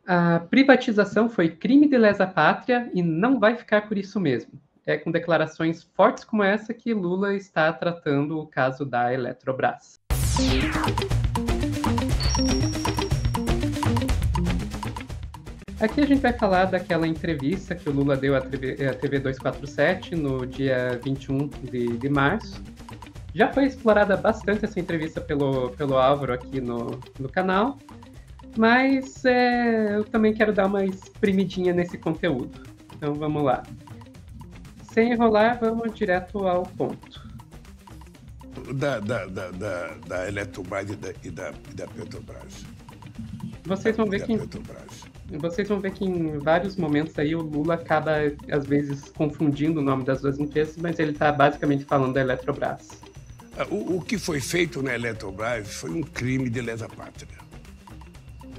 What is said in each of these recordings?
A privatização foi crime de lesa pátria e não vai ficar por isso mesmo. É com declarações fortes como essa que Lula está tratando o caso da Eletrobras. Aqui a gente vai falar daquela entrevista que o Lula deu à TV 247 no dia 21 de março. Já foi explorada bastante essa entrevista pelo Álvaro aqui no canal, mas eu também quero dar uma espremidinha nesse conteúdo. Então vamos lá. Sem enrolar, vamos direto ao ponto. Da Eletrobras e da Petrobras. Vocês vão ver que em vários momentos aí o Lula acaba, às vezes, confundindo o nome das duas empresas, mas ele está basicamente falando da Eletrobras. O que foi feito na Eletrobras foi um crime de lesa pátria.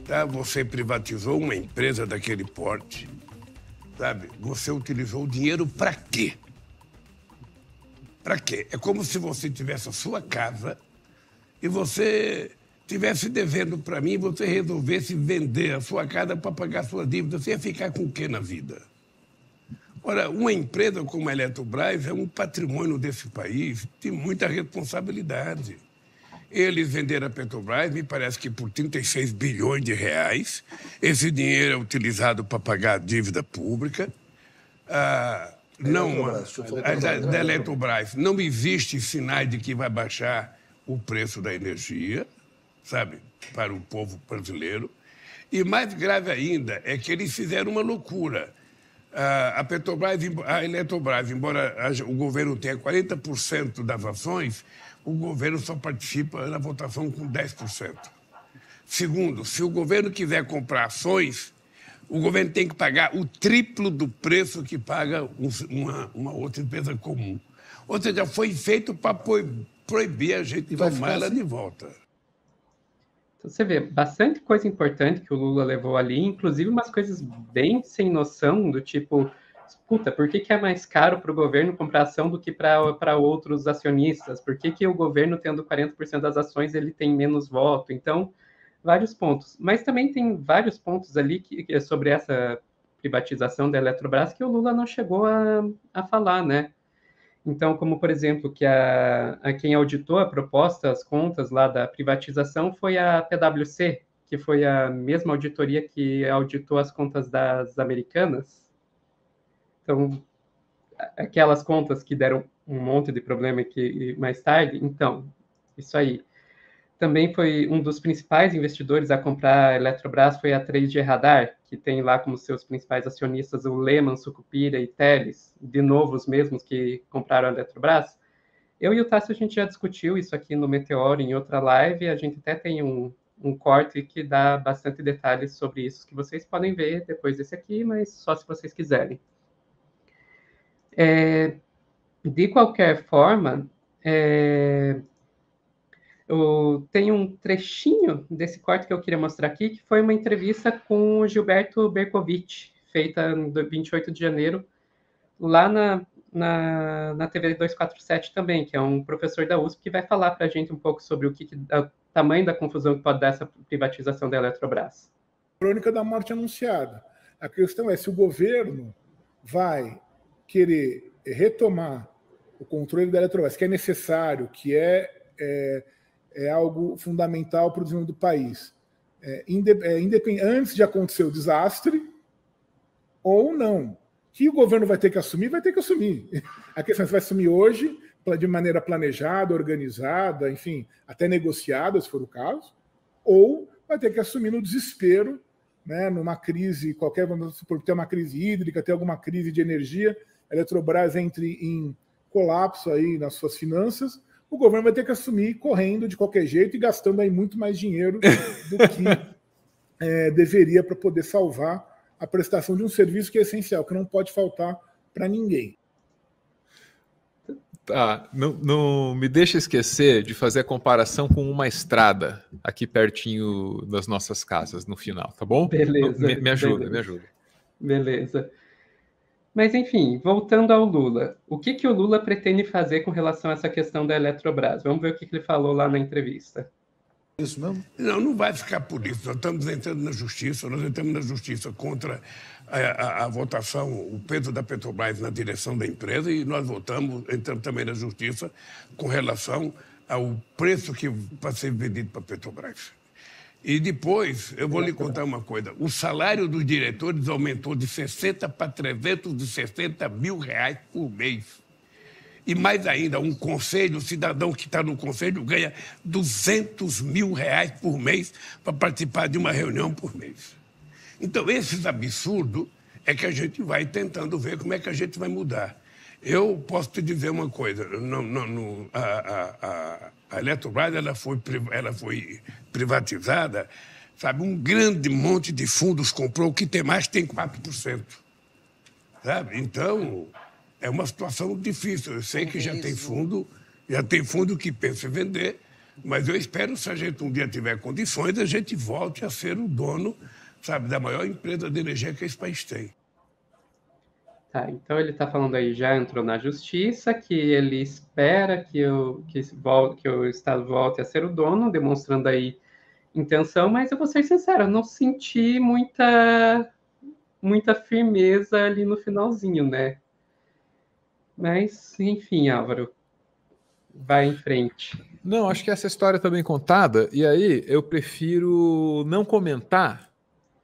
Tá? Você privatizou uma empresa daquele porte, sabe? Você utilizou o dinheiro para quê? Para quê? É como se você tivesse a sua casa e você tivesse devendo para mim e você resolvesse vender a sua casa para pagar a sua dívida. Você ia ficar com o quê na vida? Ora, uma empresa como a Eletrobras é um patrimônio desse país, tem muita responsabilidade. Eles venderam a Petrobras, me parece que por 36 bilhões de reais. Esse dinheiro é utilizado para pagar a dívida pública. Da Eletrobras não existe sinais de que vai baixar o preço da energia, sabe, para o povo brasileiro. E mais grave ainda é que eles fizeram uma loucura. A Eletrobras, embora o governo tenha 40% das ações, o governo só participa na votação com 10%. Segundo, se o governo quiser comprar ações, o governo tem que pagar o triplo do preço que paga uma outra empresa comum. Ou seja, foi feito para proibir a gente de tomar ela de volta. Então, você vê, bastante coisa importante que o Lula levou ali, inclusive umas coisas bem sem noção, do tipo, puta, por que é mais caro para o governo comprar ação do que para outros acionistas? Por que o governo, tendo 40% das ações, ele tem menos voto? Então, vários pontos. Mas também tem vários pontos ali que sobre essa privatização da Eletrobras que o Lula não chegou a falar, né? Então, como, por exemplo, que a quem auditou a proposta, as contas lá da privatização foi a PwC, que foi a mesma auditoria que auditou as contas das Americanas. Então, aquelas contas que deram um monte de problema que mais tarde, então, isso aí. Também foi um dos principais investidores a comprar a Eletrobras foi a 3G Radar, que tem lá como seus principais acionistas o Lehman, Sucupira e Teles, de novo os mesmos que compraram a Eletrobras. Eu e o Tássio, a gente já discutiu isso aqui no Meteoro em outra live, a gente até tem um corte que dá bastante detalhes sobre isso, que vocês podem ver depois desse aqui, mas só se vocês quiserem. De qualquer forma, eu tenho um trechinho desse corte que eu queria mostrar aqui, que foi uma entrevista com o Gilberto Bercovitch, feita no 28 de janeiro, lá na TV 247 também, que é um professor da USP, que vai falar para a gente um pouco sobre o tamanho da confusão que pode dar essa privatização da Eletrobras. Crônica da morte anunciada. A questão é se o governo vai querer retomar o controle da Eletrobras, que é necessário, que é algo fundamental para o desenvolvimento do país, antes de acontecer o desastre, ou não. Que o governo vai ter que assumir, vai ter que assumir. A questão é se vai assumir hoje, de maneira planejada, organizada, enfim, até negociada, se for o caso, ou vai ter que assumir no desespero, né, numa crise qualquer, vamos supor que tem uma crise hídrica, tem alguma crise de energia, a Eletrobras entre em colapso aí nas suas finanças, o governo vai ter que assumir correndo de qualquer jeito e gastando aí muito mais dinheiro do que deveria para poder salvar a prestação de um serviço que é essencial, que não pode faltar para ninguém. Tá, não me deixa esquecer de fazer a comparação com uma estrada aqui pertinho das nossas casas no final, tá bom? Beleza. Me ajuda, beleza. me ajuda. Beleza. Mas, enfim, voltando ao Lula. O que o Lula pretende fazer com relação a essa questão da Eletrobras? Vamos ver o que ele falou lá na entrevista. Isso mesmo? Não vai ficar por isso. Nós estamos entrando na justiça, contra a votação, o peso da Petrobras na direção da empresa, e nós entramos também na justiça com relação ao preço que vai ser vendido para a Petrobras. E depois, eu vou lhe contar uma coisa, o salário dos diretores aumentou de 60 para 360 mil reais por mês. E mais ainda, um cidadão que está no conselho ganha 200 mil reais por mês para participar de uma reunião por mês. Então, esses absurdos é que a gente vai tentando ver como é que a gente vai mudar. Eu posso te dizer uma coisa, a Eletrobras ela foi privatizada, sabe, um grande monte de fundos comprou, o que tem mais tem 4%. Sabe? Então... é uma situação difícil. Eu sei que já tem fundo que pensa em vender, mas eu espero, se a gente um dia tiver condições, a gente volte a ser o dono, sabe, da maior empresa de energia que esse país tem. Tá, então ele está falando aí, já entrou na justiça, que ele espera que o Estado volte a ser o dono, demonstrando aí intenção, mas eu vou ser sincero, eu não senti muita firmeza ali no finalzinho, né? Mas, enfim, Álvaro, vai em frente. Não, acho que essa história está bem contada, e aí eu prefiro não comentar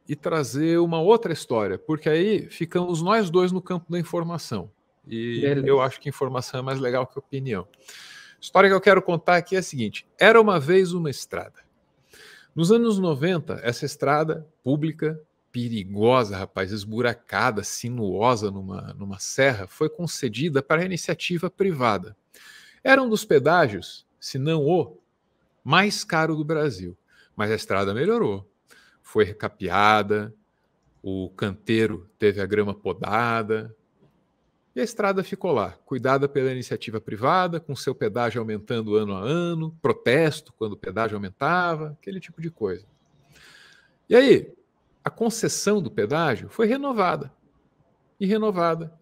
e trazer uma outra história, porque aí ficamos nós dois no campo da informação. E beleza. Eu acho que informação é mais legal que opinião. A história que eu quero contar aqui é a seguinte: era uma vez uma estrada. Nos anos 90, essa estrada pública, perigosa, rapaz, esburacada, sinuosa numa serra, foi concedida para a iniciativa privada. Era um dos pedágios, se não o mais caro do Brasil, mas a estrada melhorou. Foi recapeada, o canteiro teve a grama podada e a estrada ficou lá, cuidada pela iniciativa privada, com seu pedágio aumentando ano a ano, protesto quando o pedágio aumentava, aquele tipo de coisa. E aí, a concessão do pedágio foi renovada, e renovada,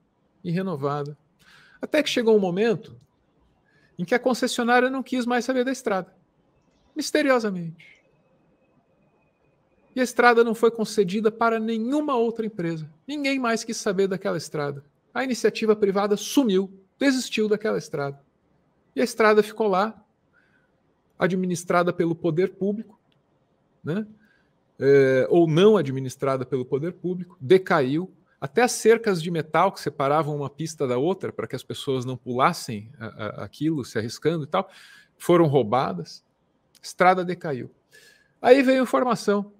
e renovada, até que chegou um momento em que a concessionária não quis mais saber da estrada, misteriosamente. E a estrada não foi concedida para nenhuma outra empresa. Ninguém mais quis saber daquela estrada. A iniciativa privada sumiu, desistiu daquela estrada. E a estrada ficou lá, administrada pelo poder público, né? Ou não administrada pelo poder público, decaiu. Até as cercas de metal que separavam uma pista da outra para que as pessoas não pulassem aquilo, se arriscando e tal, foram roubadas. A estrada decaiu. Aí veio a informação.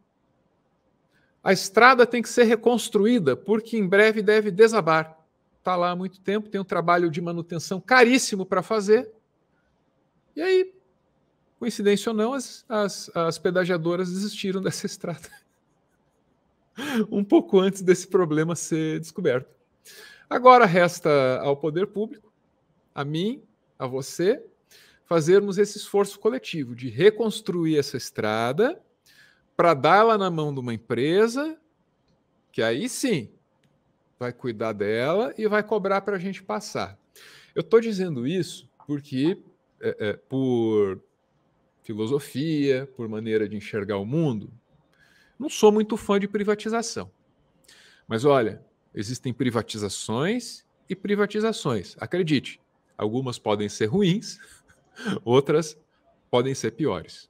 A estrada tem que ser reconstruída porque em breve deve desabar. Está lá há muito tempo, tem um trabalho de manutenção caríssimo para fazer. E aí, coincidência ou não, as pedagiadoras desistiram dessa estrada um pouco antes desse problema ser descoberto. Agora resta ao poder público, a mim, a você, fazermos esse esforço coletivo de reconstruir essa estrada para dar-la na mão de uma empresa que aí sim vai cuidar dela e vai cobrar para a gente passar. Eu estou dizendo isso porque, por filosofia, por maneira de enxergar o mundo, não sou muito fã de privatização. Mas olha, existem privatizações e privatizações. Acredite, algumas podem ser ruins, outras podem ser piores.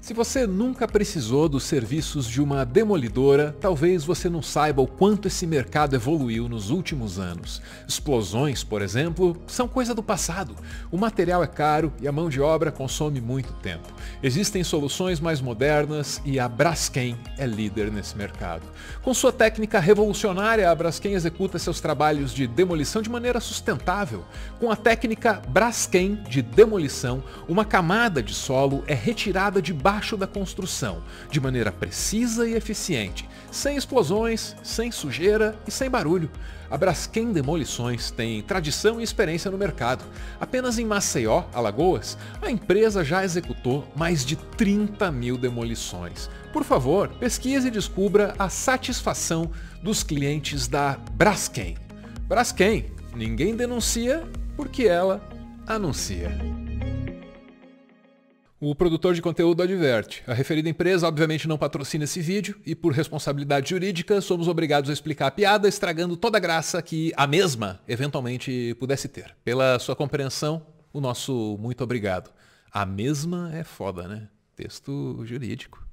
Se você nunca precisou dos serviços de uma demolidora, talvez você não saiba o quanto esse mercado evoluiu nos últimos anos. Explosões, por exemplo, são coisa do passado. O material é caro e a mão de obra consome muito tempo. Existem soluções mais modernas e a Braskem é líder nesse mercado. Com sua técnica revolucionária, a Braskem executa seus trabalhos de demolição de maneira sustentável. Com a técnica Braskem de demolição, uma camada de solo é retirada debaixo da construção, de maneira precisa e eficiente, sem explosões, sem sujeira e sem barulho. A Braskem Demolições tem tradição e experiência no mercado. Apenas em Maceió, Alagoas, a empresa já executou mais de 30 mil demolições. Por favor, pesquise e descubra a satisfação dos clientes da Braskem. Braskem, ninguém denuncia porque ela anuncia. O produtor de conteúdo adverte. A referida empresa obviamente não patrocina esse vídeo e por responsabilidade jurídica somos obrigados a explicar a piada, estragando toda a graça que a mesma eventualmente pudesse ter. Pela sua compreensão, o nosso muito obrigado. A mesma é foda, né? Texto jurídico.